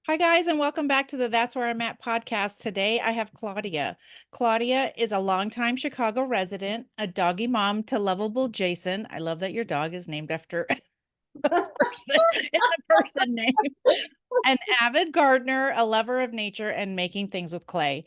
Hi, guys, and welcome back to the That's Where I'm At podcast. Today I have Claudia. Claudia is a longtime Chicago resident, a doggy mom to lovable Jason. I love that your dog is named after a person. It's a person name. An avid gardener, a lover of nature, and making things with clay.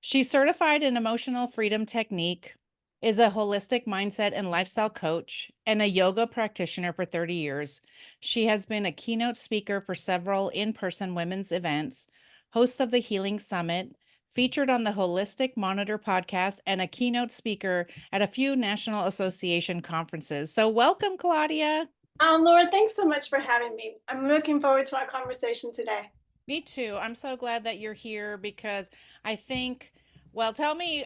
She's certified in emotional freedom technique, is a holistic mindset and lifestyle coach, and a yoga practitioner for 30 years. She has been a keynote speaker for several in person women's events, host of the Healing Summit, featured on the Holistic Monitor podcast, and a keynote speaker at a few National Association conferences. So, welcome, Claudia. Laura, thanks so much for having me. I'm looking forward to our conversation today. Me too. I'm so glad that you're here because I think, well, tell me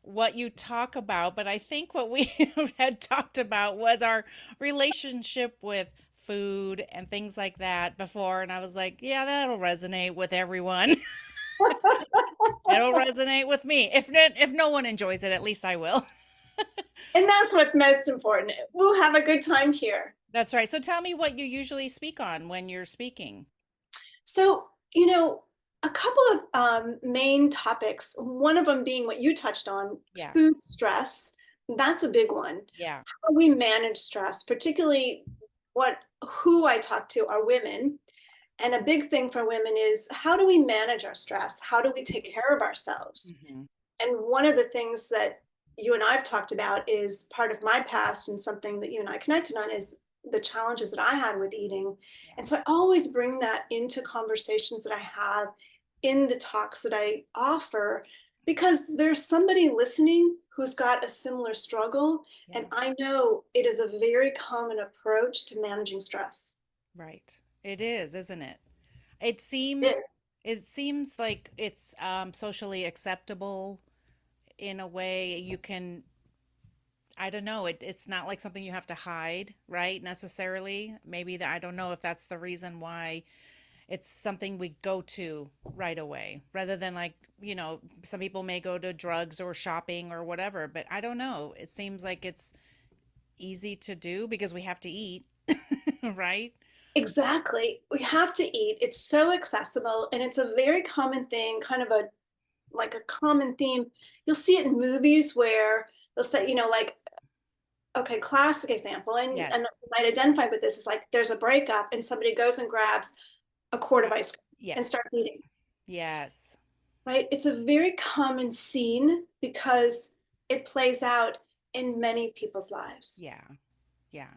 what you talk about, but I think what we had talked about was our relationship with food and things like that before. And I was like, yeah, that'll resonate with everyone. It'll resonate with me. If no one enjoys it, at least I will. And that's what's most important. We'll have a good time here. That's right. So tell me what you usually speak on when you're speaking. So, a couple of main topics, one of them being what you touched on, Yeah. food stress. That's a big one. Yeah. How we manage stress, particularly who I talk to are women. And a big thing for women is how do we manage our stress? How do we take care of ourselves? Hmm. And one of the things that you and I've talked about is part of my past and something that you and I connected on is the challenges that I had with eating. Yeah. And so I always bring that into conversations that I have in the talks that I offer because there's somebody listening who's got a similar struggle. And Yeah. I know it is a very common approach to managing stress. Right. It is, isn't it? Yeah. It seems like it's socially acceptable in a way. You can, I don't know, it's not like something you have to hide, right? Necessarily. Maybe that, I don't know if that's the reason why it's something we go to right away rather than like, some people may go to drugs or shopping or whatever, but I don't know. It seems like it's easy to do because we have to eat, right? Exactly. We have to eat. It's so accessible and it's a very common thing, kind of a like a common theme. You'll see it in movies where they'll say, like, okay, classic example, and Yes. you might identify with this is like there's a breakup and somebody goes and grabs a quart of ice cream and Yes. starts eating, Yes. right? It's a very common scene because it plays out in many people's lives. Yeah. Yeah.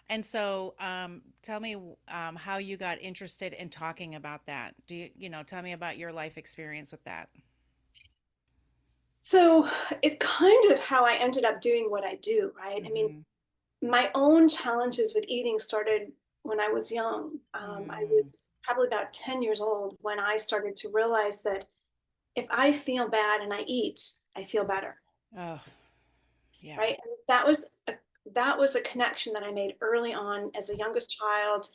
And so, tell me how you got interested in talking about that. Tell me about your life experience with that. So it's kind of how I ended up doing what I do, right? I mean, Mm-hmm. my own challenges with eating started when I was young. I Mm. was probably about 10 years old when I started to realize that if I feel bad and I eat, I feel better, Oh, yeah. right? And that was a connection that I made early on as a youngest child.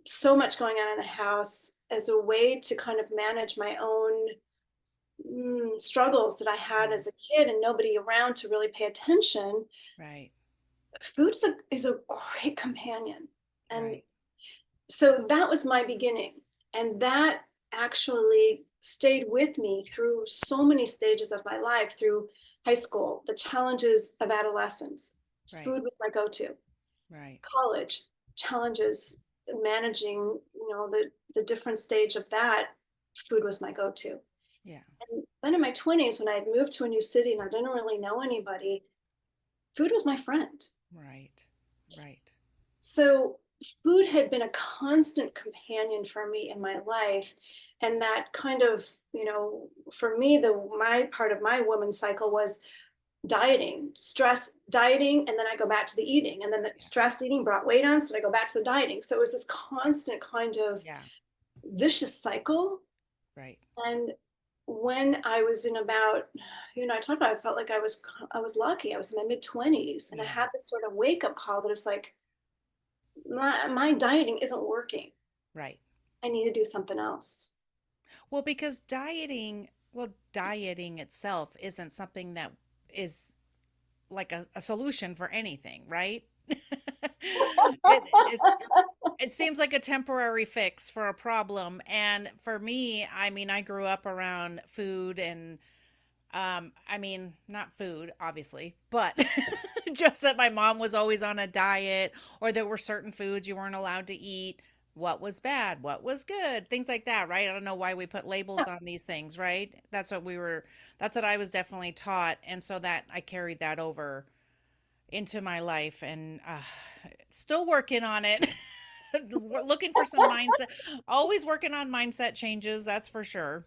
So much going on in the house as a way to kind of manage my own struggles that I had Mm. as a kid and nobody around to really pay attention. Right. Food is a great companion. And Right. so that was my beginning. And that actually stayed with me through so many stages of my life, through high school, the challenges of adolescence. Right. Food was my go to. Right. College, challenges, managing, the different stage of that, food was my go to. Yeah. And then in my 20s, when I had moved to a new city and I didn't really know anybody, food was my friend. Right. Right. So food had been a constant companion for me in my life. And that kind of, for me, my part of my woman cycle was dieting, stress dieting, and then I go back to the eating. And then the Yeah. stress eating brought weight on, so I go back to the dieting. So it was this constant kind of Yeah. vicious cycle. Right. And when I was in about, I talked about I felt like I was lucky. I was in my mid-20s and I Yeah. had this sort of wake-up call that it's like, my dieting isn't working. Right. I need to do something else. Well, because dieting itself isn't something that is like a solution for anything, right? It's it seems like a temporary fix for a problem. And for me, I mean, I grew up around food and I mean, not food, obviously, but just that my mom was always on a diet, or there were certain foods you weren't allowed to eat. What was bad? What was good? Things like that, right? I don't know why we put labels on these things, right? That's what I was definitely taught. And so that I carried that over into my life and still working on it. We're looking for some mindset, always working on mindset changes, that's for sure.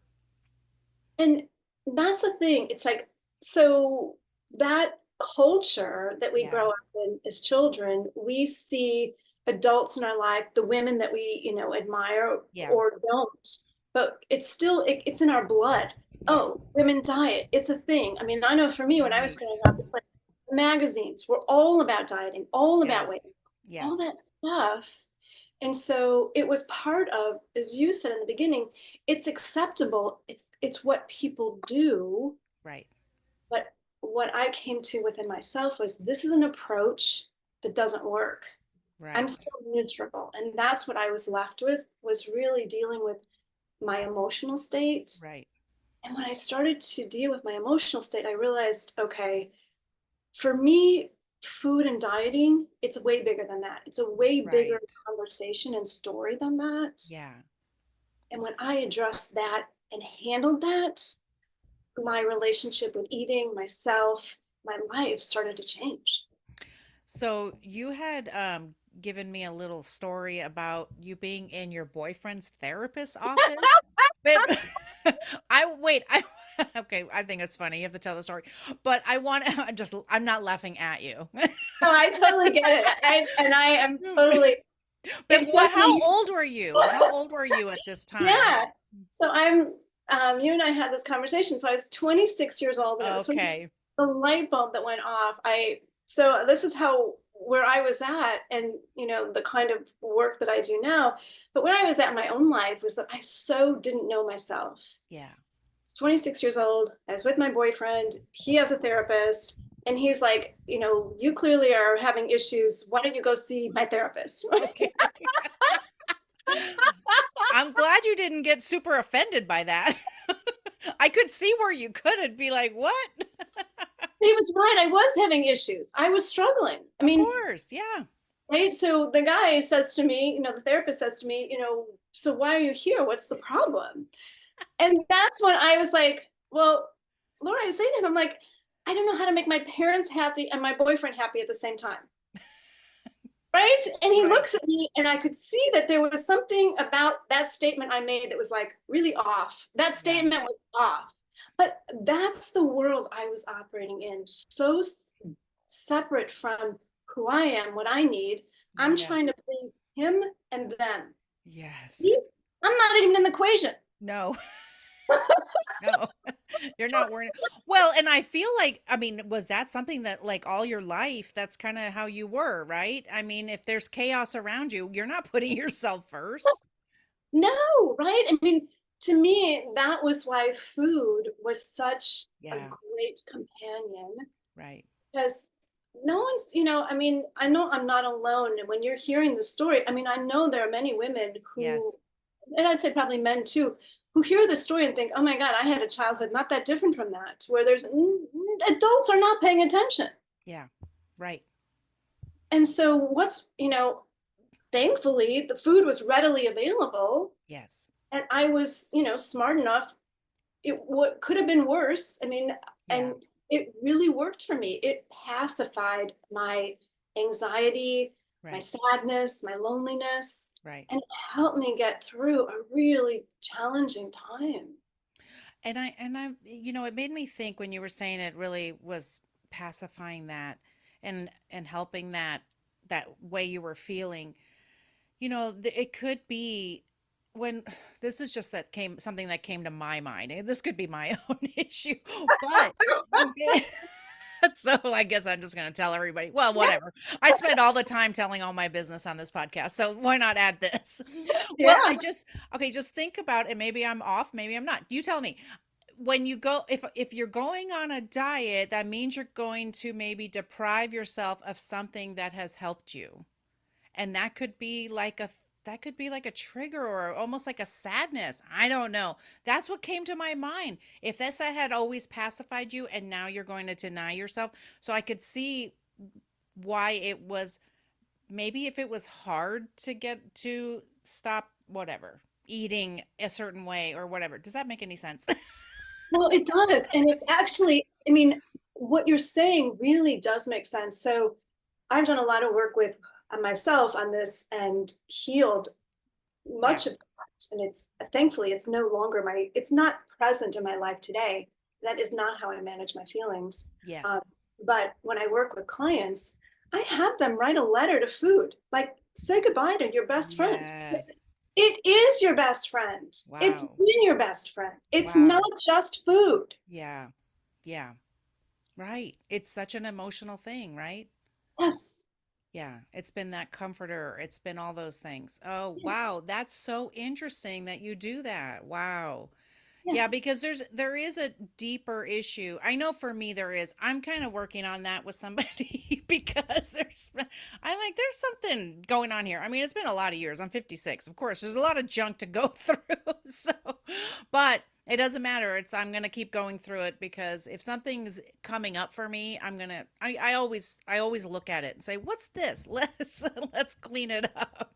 And that's the thing. It's like, so that culture that we Yeah. grow up in as children, we see adults in our life, the women that we, admire Yeah. or don't, but it's still, it's in our blood. Yes. Oh, women diet, it's a thing. I mean, I know for me, when I was Right. growing up, it's like magazines were all about dieting, all about weight, Yes. all Yes. that stuff. And so it was part of, as you said in the beginning, it's acceptable. It's what people do. Right. But what I came to within myself was this is an approach that doesn't work. I'm Right. still miserable. And that's what I was left with, was really dealing with my emotional state. Right. And when I started to deal with my emotional state, I realized, okay, for me, food and dieting, it's way bigger than that. It's a way bigger Right. conversation and story than that. Yeah. And when I addressed that and handled that, my relationship with eating, myself, my life started to change. So you had given me a little story about you being in your boyfriend's therapist's office. But I wait, I okay, I think it's funny. You have to tell the story. But I want I'm not laughing at you. No, I totally get it. I am totally, But it what took how me, old were you? How old were you at this time? yeah. So you and I had this conversation. So I was 26 years old, and it was sort of Okay. the light bulb that went off. So this is how, where I was at, and the kind of work that I do now. But when I was at in my own life was that I so didn't know myself. Yeah. 26 years old. I was with my boyfriend. He has a therapist. And he's like, you clearly are having issues. Why don't you go see my therapist? Okay. I'm glad you didn't get super offended by that. I could see where you couldn't be like, "What?" He was right. I was having issues. I was struggling. I Of mean, course. Yeah. right. So the guy says to me, the therapist says to me, so why are you here? What's the problem? And that's when I was like, well, Laura, I say to him, I'm like, I don't know how to make my parents happy and my boyfriend happy at the same time. Right. And he Right. looks at me, and I could see that there was something about that statement I made that was like really off. That Yeah. statement was off. But that's the world I was operating in, so separate from who I am, what I need. I'm trying to Yes. please him and them. Yes. Me? I'm not even in the equation. No. No. You're not worrying. Well, and I feel like, I mean, was that something that like all your life, that's kind of how you were, right? I mean, if there's chaos around you, you're not putting yourself first. No, right? I mean, to me, that was why food was such a Yeah. great companion, Right. because no one's, I mean, I know I'm not alone. And when you're hearing the story, I mean, I know there are many women who, Yes. and I'd say probably men too, who hear the story and think, oh my God, I had a childhood not that different from that, where adults are not paying attention. Yeah. Right. And so thankfully the food was readily available, Yes. and I was, smart enough. What could have been worse. I mean, Yeah. and it really worked for me. It pacified my anxiety, my Right. sadness, my loneliness, Right. and it helped me get through a really challenging time. And I, it made me think when you were saying it really was pacifying that and helping that way you were feeling. It could be when this is just that came something that came to my mind. And this could be my own issue, but so I guess I'm just going to tell everybody. Well, whatever. I spend all the time telling all my business on this podcast, so why not add this? Well, Yeah. okay, just think about it. Maybe I'm off, maybe I'm not. You tell me. when you go, if you're going on a diet, that means you're going to maybe deprive yourself of something that has helped you. And that could be like a trigger or almost like a sadness. I don't know. That's what came to my mind. If this had always pacified you and now you're going to deny yourself. So I could see why it was, maybe if it was hard to get to stop whatever, eating a certain way or whatever. Does that make any sense? Well, it does. And it actually, I mean, what you're saying really does make sense. So I've done a lot of work with myself on this and healed Yeah. much of that. And it's thankfully it's no longer it's not present in my life today. That is not how I manage my feelings. Yes. Um, but when I work with clients, I have them write a letter to food, like say goodbye to your best friend. Yes. It is your best friend. It's Wow. been your best friend. It's not Wow. just food. Yeah. Yeah. Right. It's such an emotional thing, right? Yes. Yeah. It's been that comforter. It's been all those things. Oh, wow. That's so interesting that you do that. Wow. Yeah. Yeah, because there is a deeper issue. I know for me there is. I'm kind of working on that with somebody because I'm like there's something going on here. I mean, it's been a lot of years. I'm 56. Of course, there's a lot of junk to go through. So, but it doesn't matter. I'm going to keep going through it because if something's coming up for me, I always look at it and say, "What's this? Let's clean it up."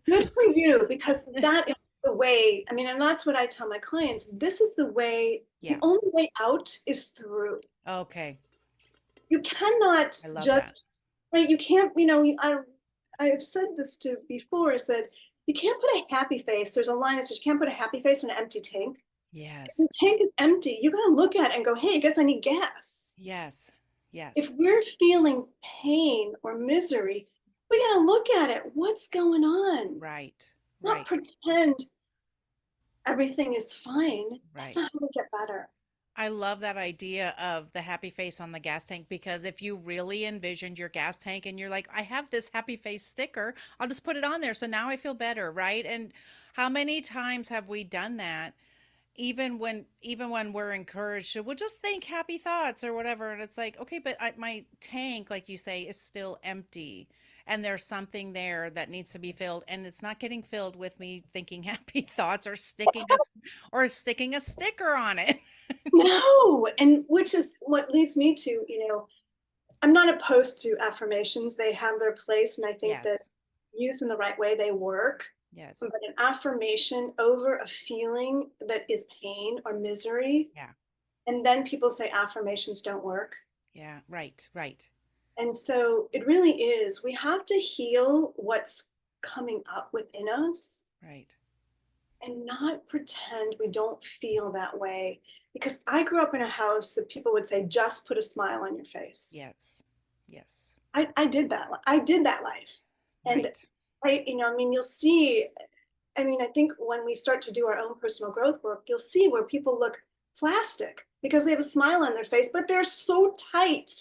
Good for you, because that is the way. I mean, and that's what I tell my clients. This is the way, the Yeah. only way out is through. Okay. You cannot I love that. just, right? You can't, I've said this to before, is that you can't put a happy face. There's a line that says you can't put a happy face in an empty tank. If the Yes. tank is empty, you gotta look at it and go, hey, I guess I need gas. Yes. If Yes. we're feeling pain or misery, we gotta look at it. What's going on? Right. Not Right. pretend everything is fine. That's Right. not how we get better. I love that idea of the happy face on the gas tank because if you really envisioned your gas tank and you're like, I have this happy face sticker, I'll just put it on there. So now I feel better, right? And how many times have we done that? Even when we're encouraged to, well, just think happy thoughts or whatever, and it's like, okay, but my tank, like you say, is still empty, and there's something there that needs to be filled, and it's not getting filled with me thinking happy thoughts or sticking a sticker on it. No, and which is what leads me to, I'm not opposed to affirmations. They have their place, and I think that Yes. used in the right way, they work. Yes. But an affirmation over a feeling that is pain or misery, Yeah. and then people say affirmations don't work. Yeah. Right. Right. And so it really is, we have to heal what's coming up within us Right. and not pretend we don't feel that way. Because I grew up in a house that people would say, just put a smile on your face. Yes. Yes. I did that. I did that life. And Right. I mean, you'll see, I mean, I think when we start to do our own personal growth work, you'll see where people look plastic because they have a smile on their face, but they're so tight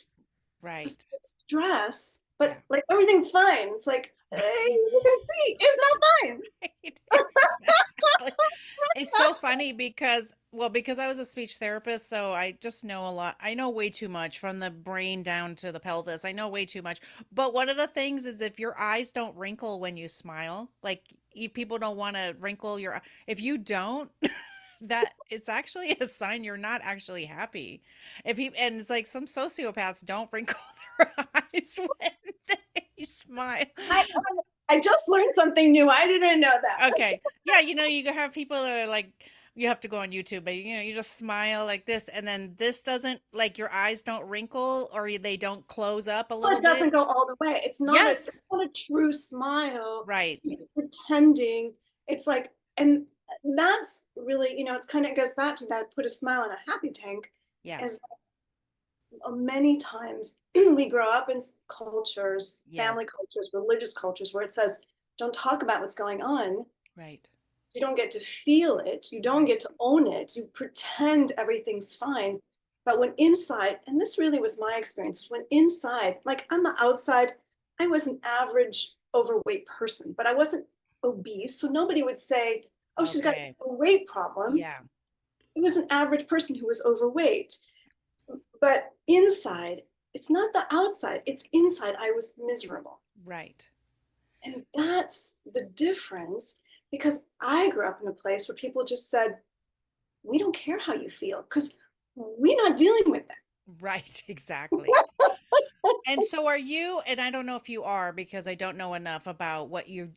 with Right. stress, Yeah. but like everything's fine. It's like, hey, you can see it's not fine. Right. Exactly. It's so funny because, well, because I was a speech therapist, so I just know a lot. I know way too much from the brain down to the pelvis. I know way too much. But one of the things is if your eyes don't wrinkle when you smile, like people don't want to wrinkle if you don't, that it's actually a sign you're not actually happy. And it's like some sociopaths don't wrinkle their eyes when they smile. I, I just learned something new. I didn't know that. Okay. Yeah, you can have people that are like, you have to go on YouTube, but you just smile like this, and then this doesn't, like, your eyes don't wrinkle or they don't close up a little It bit. doesn't go all the way. It's Yes. not a true smile. Right. You're pretending. It's like, and that's really, it's kind of goes back to that put a smile on a happy tank. Yeah. As many times we grow up in cultures, Yes. family cultures, religious cultures, where it says, don't talk about what's going on. Right. You don't get to feel it. You don't Right. get to own it. You pretend everything's fine. But when inside, and this really was my experience, when inside, like on the outside, I was an average overweight person, but I wasn't obese. So nobody would say, oh, she's got Okay. a weight problem. Yeah. it was an average person who was overweight. But inside, it's not the outside, it's inside. I was miserable. Right. And that's the difference because I grew up in a place where people just said, we don't care how you feel because we're not dealing with that. Right, exactly. And so are you, and I don't know if you are because I don't know enough about what you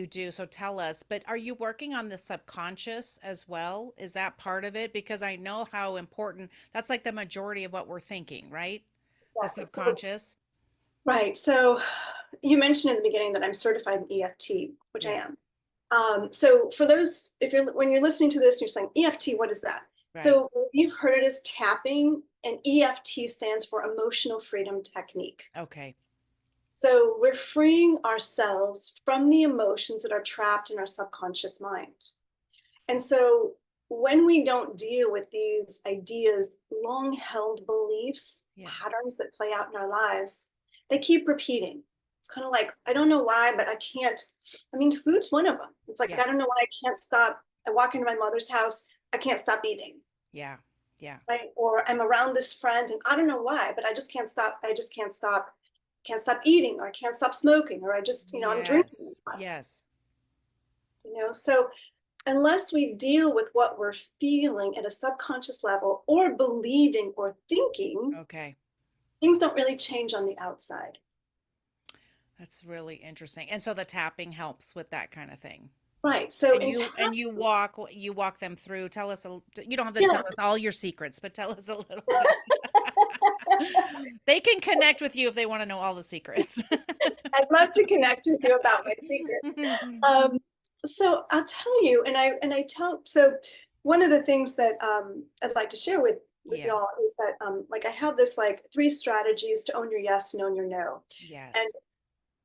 do, so tell us, but are you working on the subconscious as well? Is that part of it? Because I know how important that's like the majority of what we're thinking, right? The Exactly. So, subconscious? right. So you mentioned in the beginning that I'm certified in EFT, which I Yes. am. So for those, if you're when you're listening to this, you're saying EFT, what is that? Right. So you've heard it as tapping, and EFT stands for emotional freedom technique. Okay. So we're freeing ourselves from the emotions that are trapped in our subconscious mind. And so when we don't deal with these ideas, long held beliefs, Yeah. patterns that play out in our lives, they keep repeating. It's kind of like, I don't know why, but I can't. I mean, food's one of them. It's like, Yeah. I don't know why I can't stop. I walk into my mother's house, I can't stop eating. Yeah. Yeah. Right? Or I'm around this friend and I don't know why, but I just can't stop. I just can't stop eating, or I can't stop smoking, or I just, I'm drinking. Yes. Yes. So unless we deal with what we're feeling at a subconscious level or believing or thinking, Okay. things don't really change on the outside. That's really interesting. And so the tapping helps with that kind of thing. Right. So And in you walk them through. Tell us you don't have to yeah. tell us all your secrets, but tell us a little bit. They can connect with you if they want to know all the secrets. I'd love to connect with you about my secrets. Um, so I'll tell you, and I tell so one of the things that I'd like to share with Yeah. y'all is that like I have this like three strategies to own your yes and own your no. And Yes.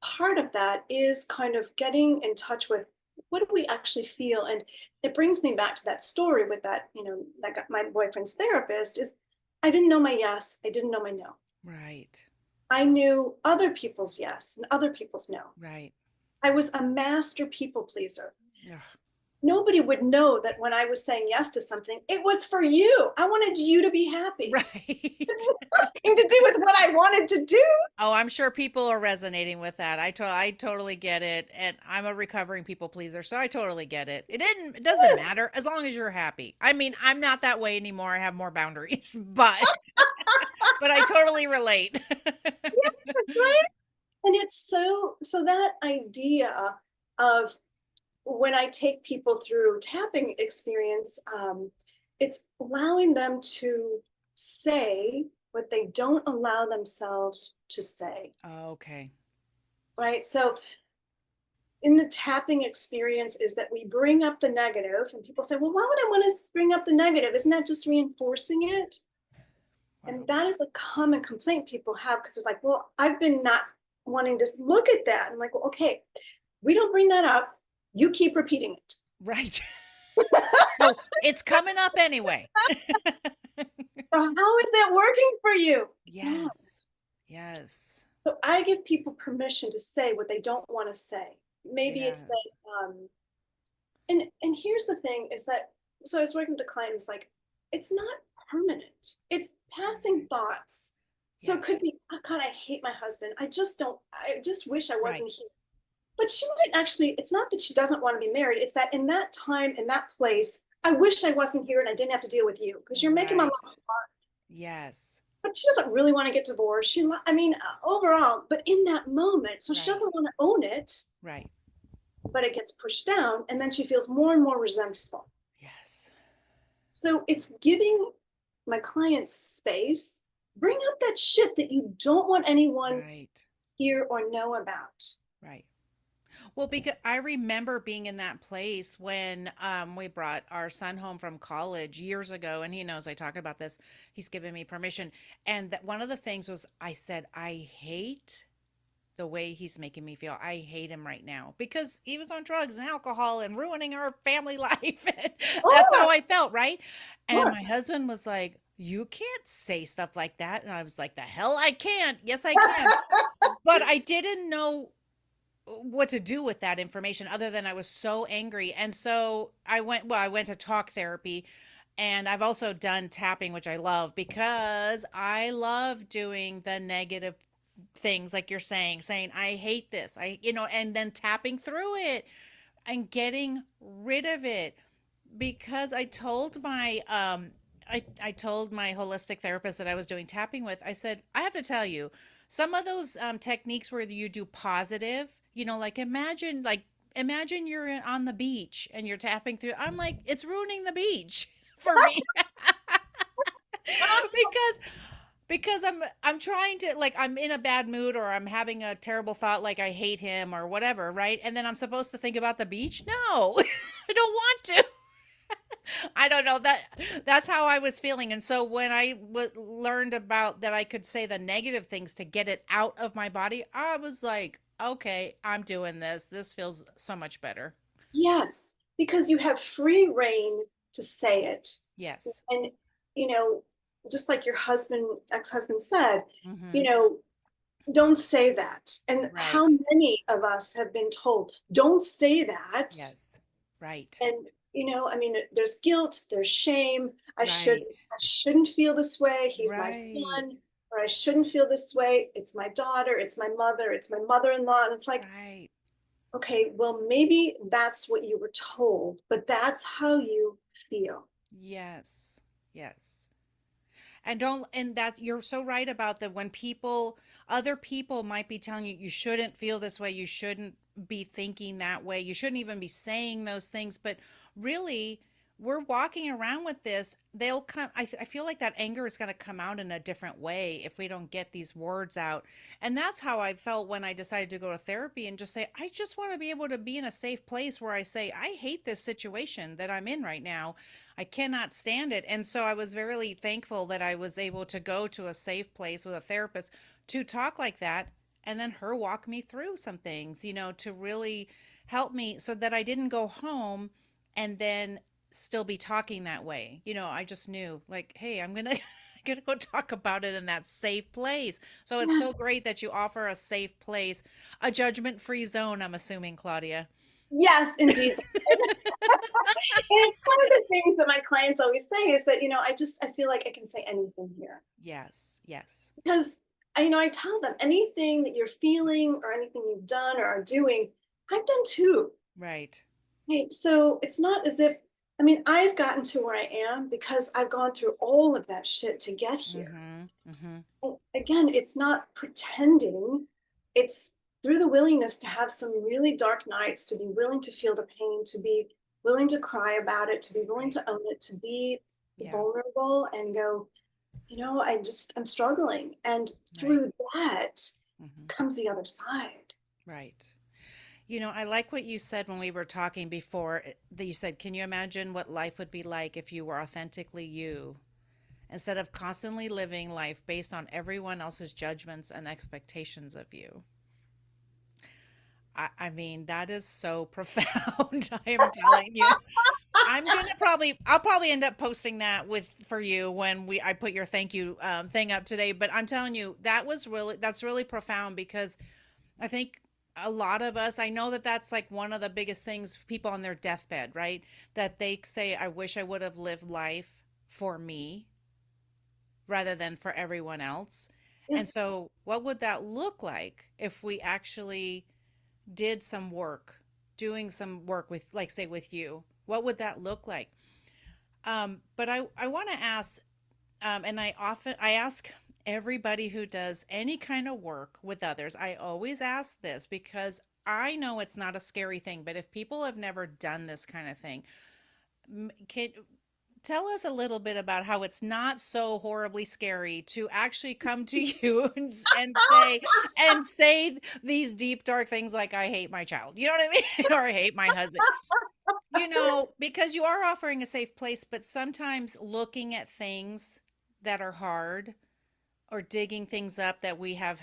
part of that is kind of getting in touch with what do we actually feel. And it brings me back to that story with that, that got my boyfriend's therapist is I didn't know my yes, I didn't know my no. Right. I knew other people's yes and other people's no. Right. I was a master people pleaser. Ugh. Nobody would know that when I was saying yes to something, it was for you. I wanted you to be happy. Right. Nothing to do with what I wanted to do. Oh, I'm sure people are resonating with that. I totally get it, and I'm a recovering people pleaser, so I totally get it. It doesn't matter as long as you're happy. I mean, I'm not that way anymore. I have more boundaries, but I totally relate. Right? And it's so that idea of when I take people through tapping experience, it's allowing them to say what they don't allow themselves to say. Okay. Right. So in the tapping experience is that we bring up the negative and people say, well, why would I want to bring up the negative? Isn't that just reinforcing it? And Wow. that is a common complaint people have because it's like, well, I've been not wanting to look at that. I'm like, well, okay, we don't bring that up. You keep repeating it. Right. So it's coming up anyway. So how is that working for you? It's not. Yes. Yes. So I give people permission to say what they don't want to say. Maybe it's Yes. that, and here's the thing is that so I was working with the client, it's like, it's not permanent. It's passing Right. thoughts. So it Yes. could be, oh God, I hate my husband. I just wish I Right. wasn't here. But she might actually, it's not that she doesn't want to be married, it's that in that time, in that place, I wish I wasn't here and I didn't have to deal with you because you're making my life Right. hard. Yes. But she doesn't really want to get divorced. I mean, overall, but in that moment, so she Right. doesn't want to own it, Right. but it gets pushed down. And then she feels more and more resentful. Yes. So it's giving my clients space, bring up that shit that you don't want anyone Right. hear or know about. Right. Well, because I remember being in that place when we brought our son home from college years ago, and he knows I talk about this. He's given me permission, and that one of the things was I said I hate the way he's making me feel. I hate him right now because he was on drugs and alcohol and ruining our family life. And that's how Oh, I felt, right? And sure. my husband was like, "You can't say stuff like that." And I was like, "The hell I can't. Yes, I can." But I didn't know what to do with that information other than I was so angry. And so I went to talk therapy And I've also done tapping, which I love because I love doing the negative things like you're saying, I hate this. And then tapping through it and getting rid of it because I told my holistic therapist that I was doing tapping with. I said, I have to tell you, some of those techniques where you do positive, like imagine you're on the beach and you're tapping through. I'm like, it's ruining the beach for me because I'm trying to, like, I'm in a bad mood or I'm having a terrible thought like I hate him or whatever, right? And then I'm supposed to think about the beach? No. I don't want to. I don't know that's how I was feeling. And so when I learned about that I could say the negative things to get it out of my body, I was like, okay, I'm doing this. This feels so much better. Yes, because you have free reign to say it. Yes. And, you know, just like your ex-husband said, you Mhm. know, don't say that. And how Right. many of us have been told, don't say that? Yes. Right. And, I mean, there's guilt, there's shame. Right. I shouldn't feel this way. He's my Right. son, or I shouldn't feel this way. It's my daughter, it's my mother, it's my mother-in-law. And it's like, Right. okay, well, maybe that's what you were told, but that's how you feel. Yes. Yes. And that you're so right about that when other people might be telling you you shouldn't feel this way, you shouldn't be thinking that way, you shouldn't even be saying those things, but really we're walking around with this. They'll come. I feel like that anger is going to come out in a different way if we don't get these words out. And that's how I felt when I decided to go to therapy and just say, I just want to be able to be in a safe place where I say, I hate this situation that I'm in right now. I cannot stand it. And so I was very thankful that I was able to go to a safe place with a therapist to talk like that and then her walk me through some things, to really help me so that I didn't go home and then still be talking that way. I just knew like, hey, I'm going to going to go talk about it in that safe place. So it's Yeah. so great that you offer a safe place, a judgment-free zone, I'm assuming, Claudia. Yes, indeed. And it's one of the things that my clients always say is that, I feel like I can say anything here. Yes, yes. Because I tell them anything that you're feeling or anything you've done or are doing, I've done too. Right. Right. So it's not as if, I mean, I've gotten to where I am because I've gone through all of that shit to get here. Mhm. Mhm. And again, it's not pretending, it's through the willingness to have some really dark nights, to be willing to feel the pain, to be willing to cry about it, to be willing Right. to own it, to be Yeah. vulnerable and go, I'm struggling. And Right. through that Mhm. comes the other side. Right. I like what you said when we were talking before, that you said, can you imagine what life would be like if you were authentically you instead of constantly living life based on everyone else's judgments and expectations of you? I mean, that is so profound. I am telling you. I'll probably end up posting that for you when I put your thank you thing up today. But I'm telling you, that's really profound because I think a lot of us, I know that that's like one of the biggest things people on their deathbed, right? That they say, I wish I would have lived life for me rather than for everyone else. Yeah. And so, what would that look like if we actually did some work, doing some work with, like, say, with you? What would that look like? But I want to ask, and I ask everybody who does any kind of work with others, I always ask this because I know it's not a scary thing, but if people have never done this kind of thing, can tell us a little bit about how it's not so horribly scary to actually come to you and say these deep dark things like I hate my child. You know what I mean? Or I hate my husband. Because you are offering a safe place, but sometimes looking at things that are hard or digging things up that we have,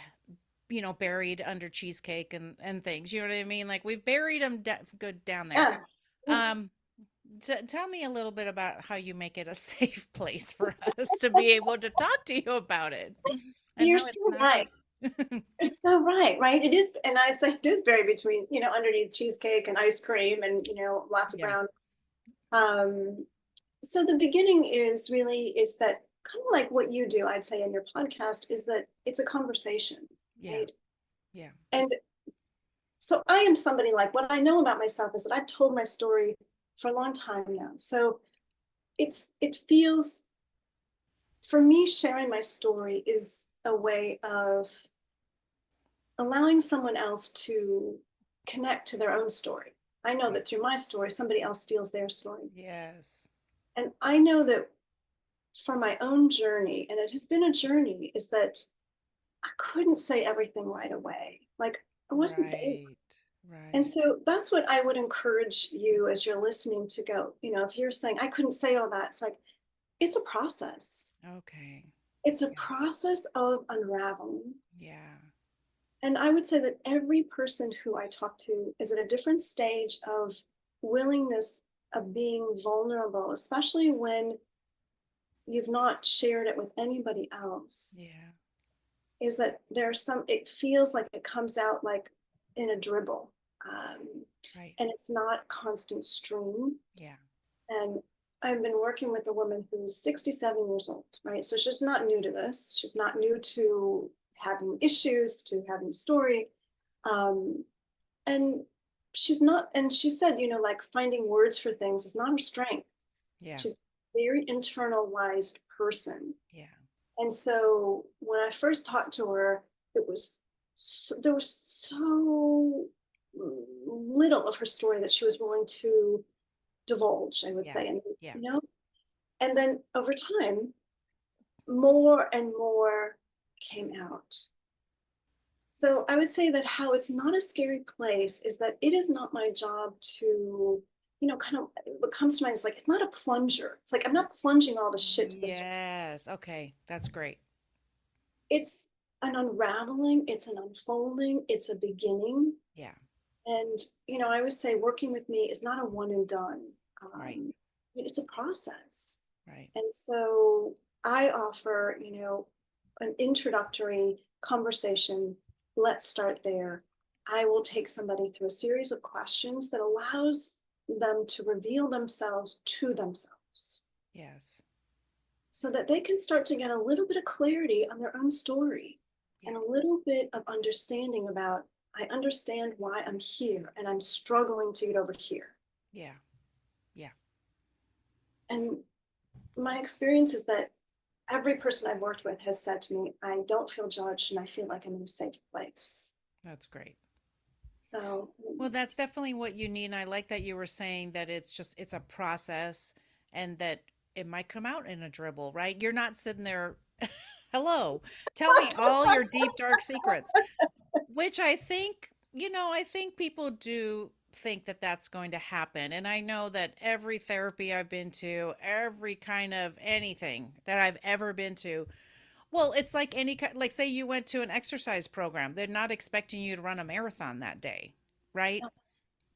buried under cheesecake and things. You know what I mean? Like we've buried them good down there. Yeah. Um, tell me a little bit about how you make it a safe place for us to be able to talk to you about it and You're how it's so not so. right. You're so right, right? It is, and I'd say it is buried between, underneath cheesecake and ice cream and, lots of Yeah. brown. Um, So the beginning is that kind of like what you do, I'd say in your podcast, is that it's a conversation, Yeah. right? Yeah. And so I am somebody like what I know about myself is that I've told my story for a long time now. So it feels for me sharing my story is a way of allowing someone else to connect to their own story. I know Right. that through my story, somebody else feels their story. Yes. And I know that for my own journey, and it has been a journey, is that I couldn't say everything right away. Like I wasn't there. Right. And Right. so that's what I would encourage you as you're listening to go, if you're saying, I couldn't say all that, it's like, it's a process. Okay. It's a Yeah. process of unraveling. Yeah. And I would say that every person who I talk to is at a different stage of willingness of being vulnerable, especially when you've not shared it with anybody else. Yeah. Is that there's some, it feels like it comes out like in a dribble. Right. And it's not constant stream. Yeah. And I've been working with a woman who's 67 years old, right? So she's not new to this. She's not new to having issues, to having a story. Um, and she's not, and she said, like finding words for things is not her strength. Yeah. She's a very internalized person. Yeah. And so when I first talked to her, there was so little of her story that she was willing to divulge, I would Yeah. say. And, Yeah. you know, and then over time, more and more came out. So I would say that how it's not a scary place is that it is not my job to, kind of what comes to mind is like, it's not a plunger. It's like, I'm not plunging all the shit to the surface. Yes. Okay. That's great. It's an unraveling, it's an unfolding, it's a beginning. Yeah. And, I always say working with me is not a one and done. Right. It's a process. Right. And so I offer, an introductory conversation. Let's start there. I will take somebody through a series of questions that allows them to reveal themselves to themselves Yes. so that they can start to get a little bit of clarity on their own story Yeah. and a little bit of understanding about, I understand why I'm here and I'm struggling to get over here. Yeah. Yeah. And my experience is that every person I've worked with has said to me, I don't feel judged and I feel like I'm in a safe place. That's great. So, Well, that's definitely what you need. And I like that you were saying that it's a process and that it might come out in a dribble, right? You're not sitting there, hello, tell me all your deep, dark secrets, which I think people do think that that's going to happen. And I know that every therapy I've been to, every kind of anything that I've ever been to, well, it's like any kind, like say you went to an exercise program, they're not expecting you to run a marathon that day, right?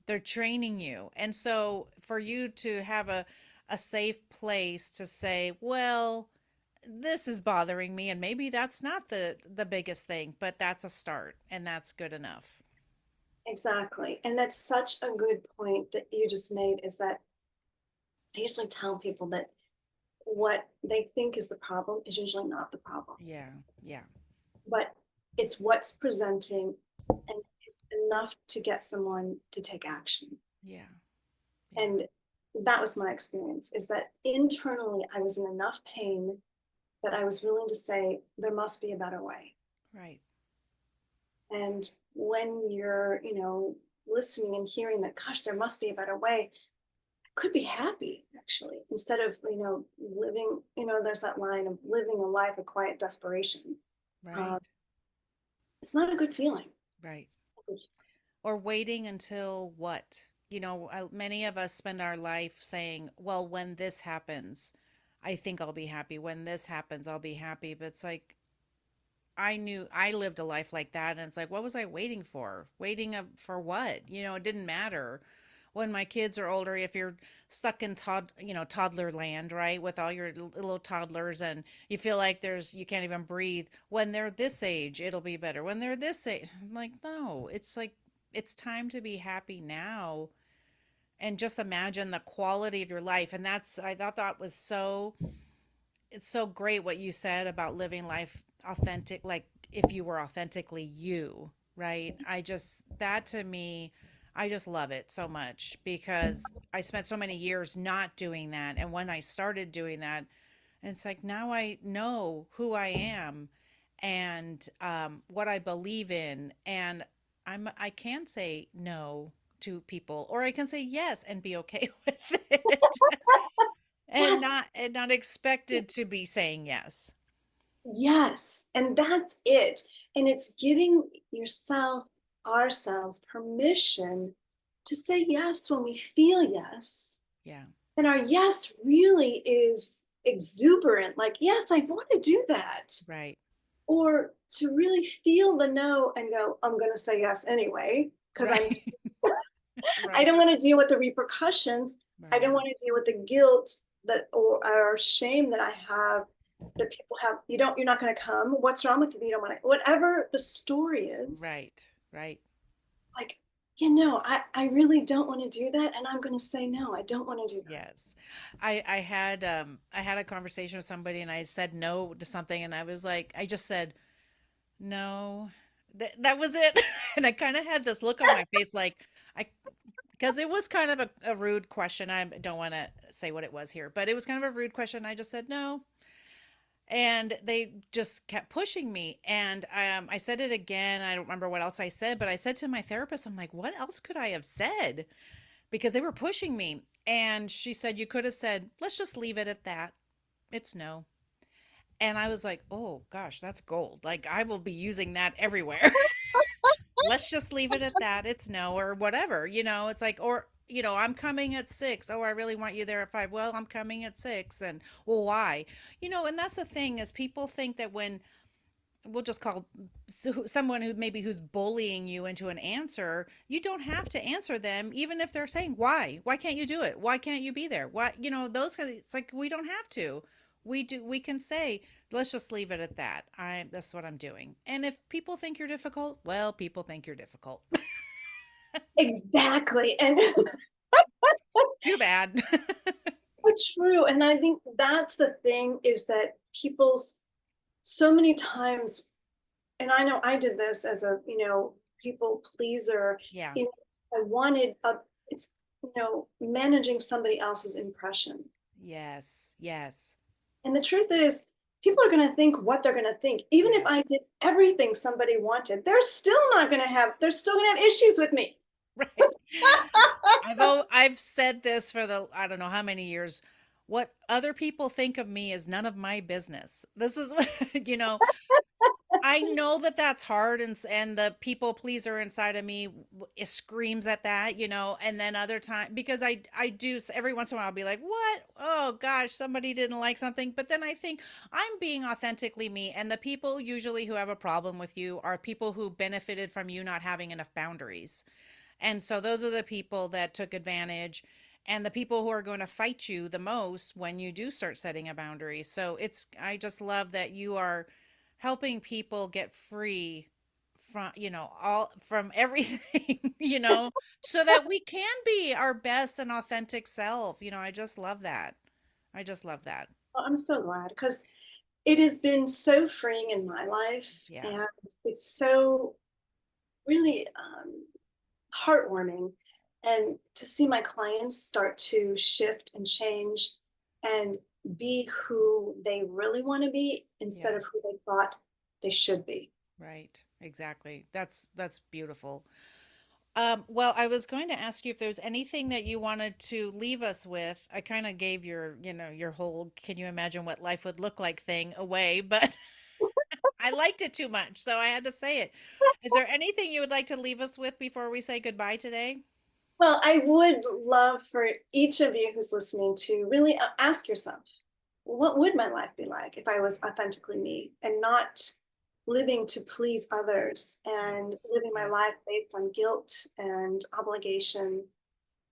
They're training you. And so for you to have a safe place to say, well, this is bothering me and maybe that's not the biggest thing, but that's a start and that's good enough. exactly. And that's such a good point that you just made is that I usually tell people that what they think is the problem is usually not the problem, Yeah. Yeah. but it's what's presenting and it's enough to get someone to take action. Yeah. Yeah. And that was my experience is that internally I was in enough pain that I was willing to say, there must be a better way. Right. And when you're, listening and hearing that, gosh, there must be a better way, I could be happy actually, instead of, living, there's that line of living a life of quiet desperation. Right. Um, it's not a good feeling. Right. It's not a good- Or waiting until what? Many of us spend our life saying, well, when this happens, I think I'll be happy. When this happens, I'll be happy. But it's like, I knew I lived a life like that. And it's like, what was I waiting for? For what? It didn't matter. When my kids are older, if you're stuck in toddler land, right, with all your little toddlers and you feel like you can't even breathe, when they're this age, it'll be better. When they're this age, I'm like, no, it's like, it's time to be happy now and just imagine the quality of your life. And that's, I thought that was so, it's so great what you said about living life authentic, like if you were authentically you, right? I just, that to me, I just love it so much because I spent so many years not doing that. And when I started doing that, it's like now I know who I am and what I believe in. And I can say no to people, or I can say yes and be okay with it and not expected to be saying yes. Yes, and that's it. And it's giving yourself, ourselves, permission to say yes when we feel yes. Yeah, And our yes really is exuberant, like, yes, I want to do that. right, Or to really feel the no and go, I'm going to say yes anyway, because right, I right, don't want to deal with the repercussions. I don't right, want to deal with the guilt that or shame that I have that people have. You're not going to come. What's wrong with you? You don't want to, whatever the story is. right, right. It's like, I really don't want to do that. And I'm going to say, no, I don't want to do that. Yes. I had a conversation with somebody and I said no to something and I was like I just said no. That was it. And I kind of had this look on my face like I because it was kind of a rude question. I don't want to say what it was here, but it was kind of a rude question. I just said no. And they just kept pushing me. And I said it again. I don't remember what else I said, but I said to my therapist, I'm like, what else could I have said? Because they were pushing me. And she said, you could have said, let's just leave it at that. It's no. And I was like, oh gosh, that's gold. Like I will be using that everywhere. Let's just leave it at that. It's no, or whatever. It's like, or, I'm coming at 6. Oh, I really want you there at 5. Well, I'm coming at 6. And, well, why? And that's the thing is people think that when we'll just call someone who maybe who's bullying you into an answer, you don't have to answer them even if they're saying why can't you do it, why can't you be there, why, those kind of, it's like we don't have to, we can say let's just leave it at that. That's what I'm doing. And if people think you're difficult, well, people think you're difficult. Exactly. And Too bad. true. And I think that's the thing is that people's so many times, and I know I did this as a, people pleaser. Yeah. You know, I wanted it's, managing somebody else's impression. Yes, yes, And the truth is, people are going to think what they're going to think. Even if yes. I did everything somebody wanted, they're still going to have issues with me. Right. I've said this for the I don't know how many years. What other people think of me is none of my business. This is what I know that that's hard, and the people pleaser inside of me screams at that, and then other time because I do every once in a while I'll be like, "What? Oh gosh, somebody didn't like something." But then I think I'm being authentically me, and the people usually who have a problem with you are people who benefited from you not having enough boundaries. And so those are the people that took advantage and the people who are going to fight you the most when you do start setting a boundary. So I just love that you are helping people get free from, all from everything, so that we can be our best and authentic self. I just love that. I just love that. Well, I'm so glad because it has been so freeing in my life. Yeah. And it's so really heartwarming. And to see my clients start to shift and change and be who they really want to be instead Yeah. of who they thought they should be. Right. Exactly. That's beautiful. Well, I was going to ask you if there's anything that you wanted to leave us with. I kind of gave your whole can you imagine what life would look like thing away, but I liked it too much, so I had to say it. Is there anything you would like to leave us with before we say goodbye today? Well, I would love for each of you who's listening to really ask yourself, what would my life be like if I was authentically me and not living to please others and Yes. living my Yes. life based on guilt and obligation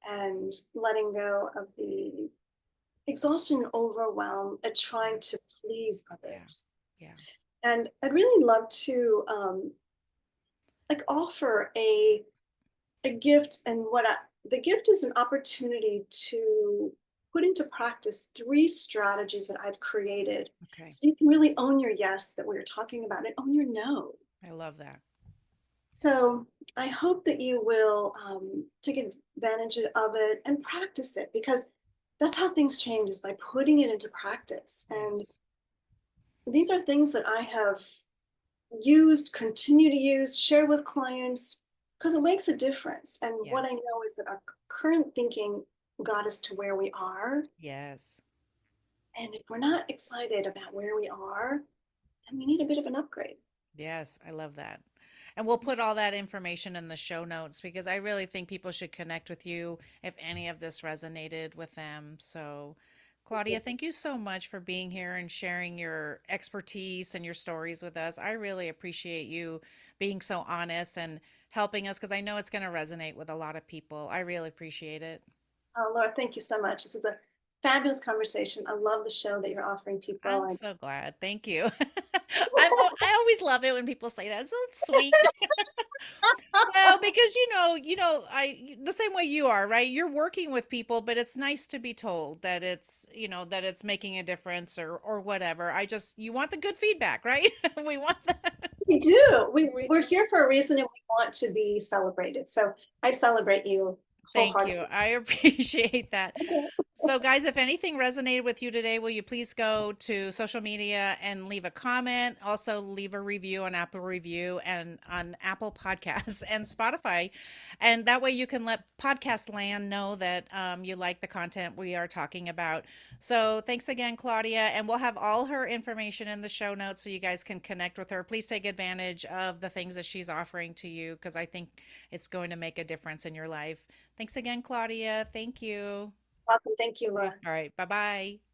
and letting go of the exhaustion and overwhelm at trying to please Yeah. others. Yeah. And I'd really love to like offer a gift and what the gift is an opportunity to put into practice 3 strategies that I've created Okay. so you can really own your yes that we were talking about and own your no. I love that. So I hope that you will take advantage of it and practice it, because that's how things change, is by putting it into practice. And Yes. these are things that I have used, continue to use, share with clients, because it makes a difference. And what Yes. I know is that our current thinking got us to where we are. Yes. And if we're not excited about where we are, then we need a bit of an upgrade. Yes, I love that. And we'll put all that information in the show notes because I really think people should connect with you if any of this resonated with them. So, Claudia, thank you so much for being here and sharing your expertise and your stories with us. I really appreciate you being so honest and helping us because I know it's going to resonate with a lot of people. I really appreciate it. Oh, Laura, thank you so much. This is a fabulous conversation. I love the show that you're offering people. I'm And so glad. Thank you. I always love it when people say that. It's so sweet. Well, because I the same way you are, right? You're working with people, but it's nice to be told that that it's making a difference or whatever. You want the good feedback, right? We want that. we do. We We're here for a reason, and we want to be celebrated. So I celebrate you Thank you. wholeheartedly. I appreciate that. Okay. So, guys, if anything resonated with you today, will you please go to social media and leave a comment? Also, leave a review on Apple Review and on Apple Podcasts and Spotify. And that way you can let Podcast Land know that you like the content we are talking about. So, thanks again, Claudia. And we'll have all her information in the show notes so you guys can connect with her. Please take advantage of the things that she's offering to you because I think it's going to make a difference in your life. Thanks again, Claudia. Thank you. Welcome. Thank you, Laura. All right. Bye bye.